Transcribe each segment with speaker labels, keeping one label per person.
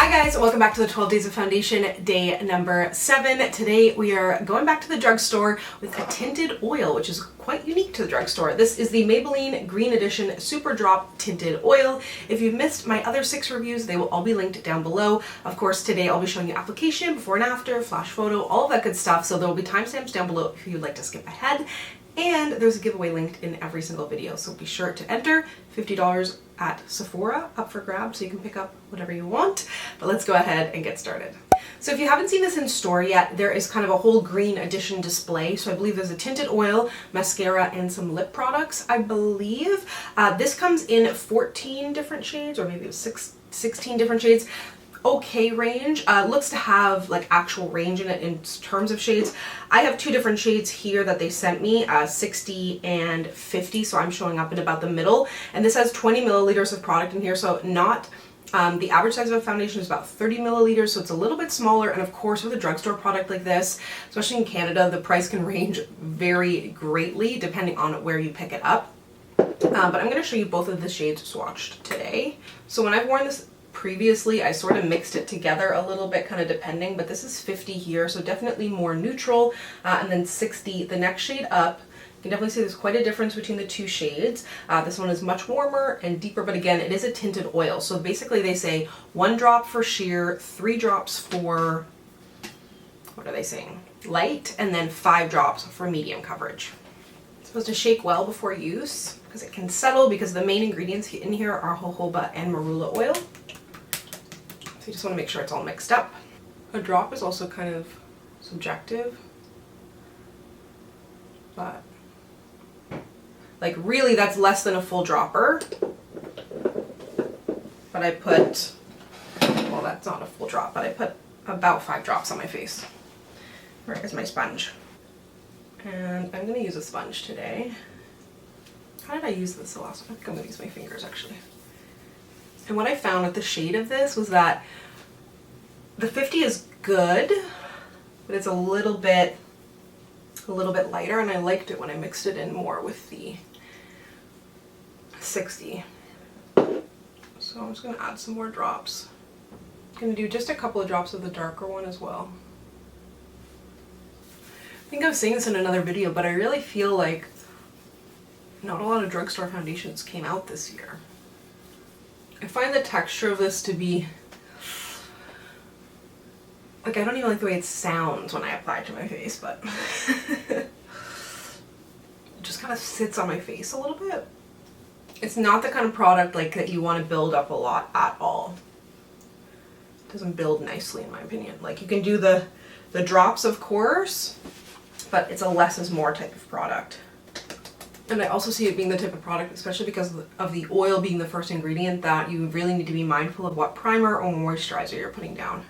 Speaker 1: Hi guys, welcome back to the 12 Days of Foundation, day number 7. Today we are going back to the drugstore with a tinted oil, which is quite unique to the drugstore. This is the Maybelline Green Edition Super Drop Tinted Oil. If you've missed my other 6 reviews, they will all be linked down below. Of course, today I'll be showing you application, before and after, flash photo, all of that good stuff, so there will be timestamps down below if you'd like to skip ahead. And there's a giveaway linked in every single video, so be sure to enter. $50 at Sephora up for grabs, so you can pick up whatever you want. But let's go ahead and get started. So if you haven't seen this in store yet, there is kind of a whole green edition display. So I believe there's a tinted oil, mascara, and some lip products, I believe. This comes in 14 different shades, or maybe it was 16 different shades. Okay range. Looks to have like actual range in it in terms of shades. I have 2 different shades here that they sent me, 60 and 50, so I'm showing up in about the middle. And this has 20 milliliters of product in here, so not the average size of a foundation is about 30 milliliters, so it's a little bit smaller. And of course, with a drugstore product like this, especially in Canada, the price can range very greatly depending on where you pick it up. But I'm going to show you both of the shades swatched today. So when I've worn this previously, I sort of mixed it together a little bit, kind of depending, but this is 50 here, so definitely more neutral, and then 60, the next shade up. You can definitely see there's quite a difference between the 2 shades. This one is much warmer and deeper, but again, it is a tinted oil. So basically they say 1 drop for sheer, 3 drops for, what are they saying? Light, and then 5 drops for medium coverage. It's supposed to shake well before use because it can settle, because the main ingredients in here are jojoba and marula oil. So you just want to make sure it's all mixed up. A drop is also kind of subjective, but like really that's less than a full dropper. But I put, well, that's not a full drop, but I put about 5 drops on my face. Where is my sponge? And I'm going to use a sponge today. How did I use this the last one? I think I'm going to use my fingers actually. And what I found with the shade of this was that the 50 is good, but it's a little bit lighter, and I liked it when I mixed it in more with the 60. So I'm just going to add some more drops. I'm going to do just a couple of drops of the darker one as well. I think I was saying this in another video, but I really feel like not a lot of drugstore foundations came out this year. I find the texture of this to be, like, I don't even like the way it sounds when I apply it to my face, but it just kind of sits on my face a little bit. It's not the kind of product like that you want to build up a lot at all. It doesn't build nicely in my opinion. Like, you can do the drops of course, but it's a less is more type of product. And I also see it being the type of product, especially because of the oil being the first ingredient, that you really need to be mindful of what primer or moisturizer you're putting down.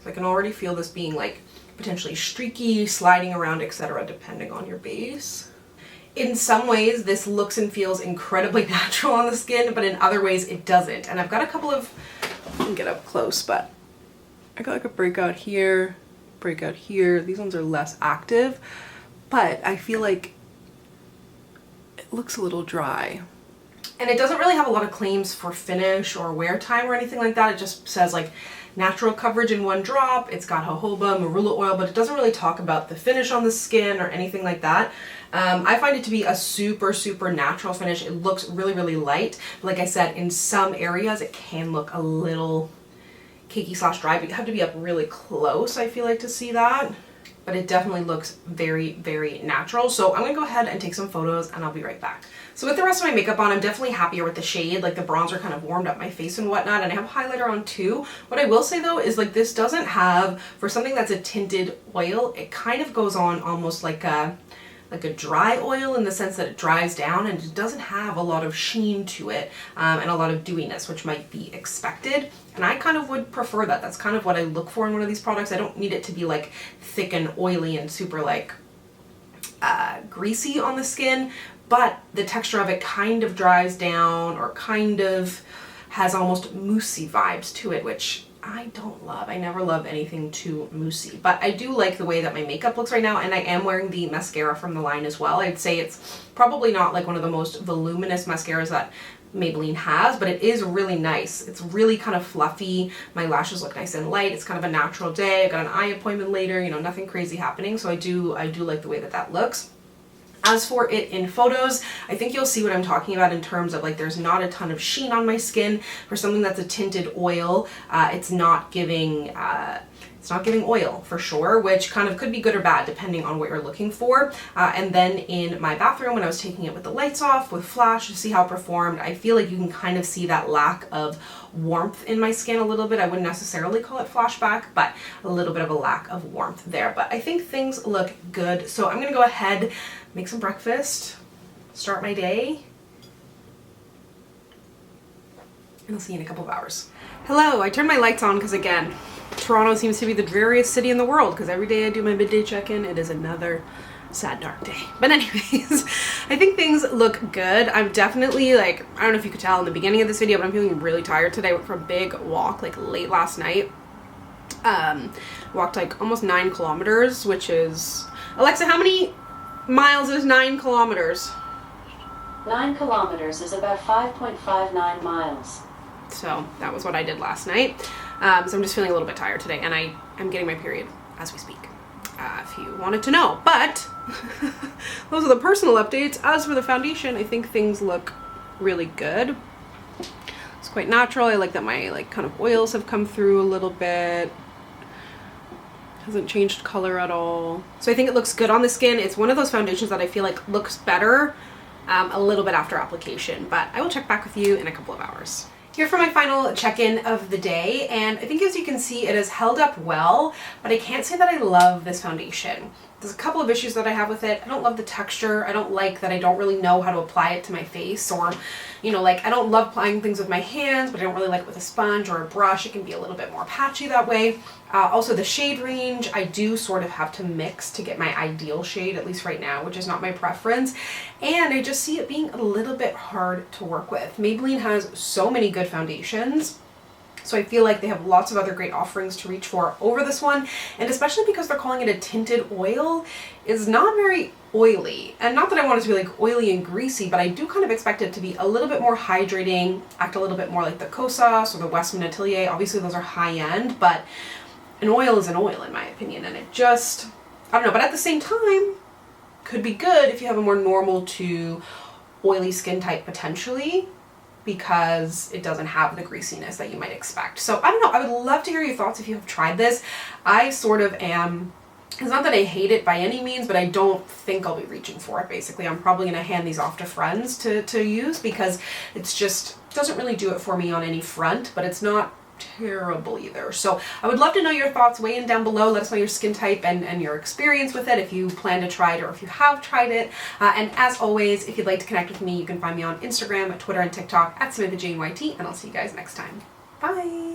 Speaker 1: So I can already feel this being like potentially streaky, sliding around, etc., depending on your base. In some ways, this looks and feels incredibly natural on the skin, but in other ways it doesn't. And I've got a couple of, I can get up close, but I got like a breakout here, breakout here. These ones are less active, but I feel like looks a little dry. And it doesn't really have a lot of claims for finish or wear time or anything like that. It just says like natural coverage in 1 drop. It's got jojoba, marula oil, but it doesn't really talk about the finish on the skin or anything like that. I find it to be a super natural finish. It looks really light. Like I said, in some areas it can look a little cakey / dry, but you have to be up really close, I feel like, to see that. But it definitely looks very natural. So I'm gonna go ahead and take some photos and I'll be right back. So with the rest of my makeup on, I'm definitely happier with the shade. Like, the bronzer kind of warmed up my face and whatnot, and I have highlighter on too. What I will say though is, like, this doesn't have, for something that's a tinted oil, it kind of goes on almost like a dry oil, in the sense that it dries down and it doesn't have a lot of sheen to it, and a lot of dewiness, which might be expected. And I kind of would prefer that. That's kind of what I look for in one of these products. I don't need it to be like thick and oily and super like greasy on the skin, but the texture of it kind of dries down, or kind of has almost moussey vibes to it, which I never love anything too moussey, but I do like the way that my makeup looks right now, and I am wearing the mascara from the line as well. I'd say it's probably not like one of the most voluminous mascaras that Maybelline has, but it is really nice. It's really kind of fluffy. My lashes look nice and light. It's kind of a natural day. I've got an eye appointment later, you know, nothing crazy happening. So I do like the way that that looks. As for it in photos, I think you'll see what I'm talking about in terms of like there's not a ton of sheen on my skin. For something that's a tinted oil, it's not giving oil for sure, which kind of could be good or bad depending on what you're looking for. And then in my bathroom, when I was taking it with the lights off, with flash to see how it performed, I feel like you can kind of see that lack of warmth in my skin a little bit. I wouldn't necessarily call it flashback, but a little bit of a lack of warmth there. But I think things look good. So I'm gonna go ahead, make some breakfast, start my day, and I'll see you in a couple of hours. Hello, I turned my lights on because again, Toronto seems to be the dreariest city in the world because every day I do my midday check-in, it is another sad, dark day. But anyways, I think things look good. I'm definitely like, I don't know if you could tell in the beginning of this video, but I'm feeling really tired today. I went for a big walk like late last night. Walked like almost 9 kilometers, which is, Alexa, how many miles is 9 kilometers?
Speaker 2: 9 kilometers is about 5.59 miles.
Speaker 1: So that was what I did last night. So I'm just feeling a little bit tired today, and I'm getting my period as we speak, if you wanted to know. But those are the personal updates. As for the foundation, I think things look really good. It's quite natural. I like that my like kind of oils have come through a little bit. Hasn't changed color at all. So I think it looks good on the skin. It's one of those foundations that I feel like looks better a little bit after application, but I will check back with you in a couple of hours. Here for my final check-in of the day, and I think as you can see it has held up well, but I can't say that I love this foundation. There's a couple of issues that I have with it. I don't love the texture. I don't like that I don't really know how to apply it to my face, or, you know, like I don't love applying things with my hands, but I don't really like it with a sponge or a brush. It can be a little bit more patchy that way. Also the shade range, I do sort of have to mix to get my ideal shade, at least right now, which is not my preference. And I just see it being a little bit hard to work with. Maybelline has so many good foundations, so I feel like they have lots of other great offerings to reach for over this one, and especially because they're calling it a tinted oil, is not very oily. And not that I want it to be like oily and greasy, but I do kind of expect it to be a little bit more hydrating, act a little bit more like the Kosas or the Westman Atelier. Obviously those are high end, but an oil is an oil in my opinion, and it just, I don't know, but at the same time could be good if you have a more normal to oily skin type potentially, because it doesn't have the greasiness that you might expect. So I don't know, I would love to hear your thoughts if you have tried this. I sort of am, it's not that I hate it by any means, but I don't think I'll be reaching for it basically. I'm probably gonna hand these off to friends to use because it's just, doesn't really do it for me on any front, but it's not terrible either. So I would love to know your thoughts. Weigh in down below. Let us know your skin type and your experience with it, if you plan to try it or if you have tried it. And as always, if you'd like to connect with me, you can find me on Instagram, Twitter, and TikTok at SamanthaJaneYT, and I'll see you guys next time. Bye!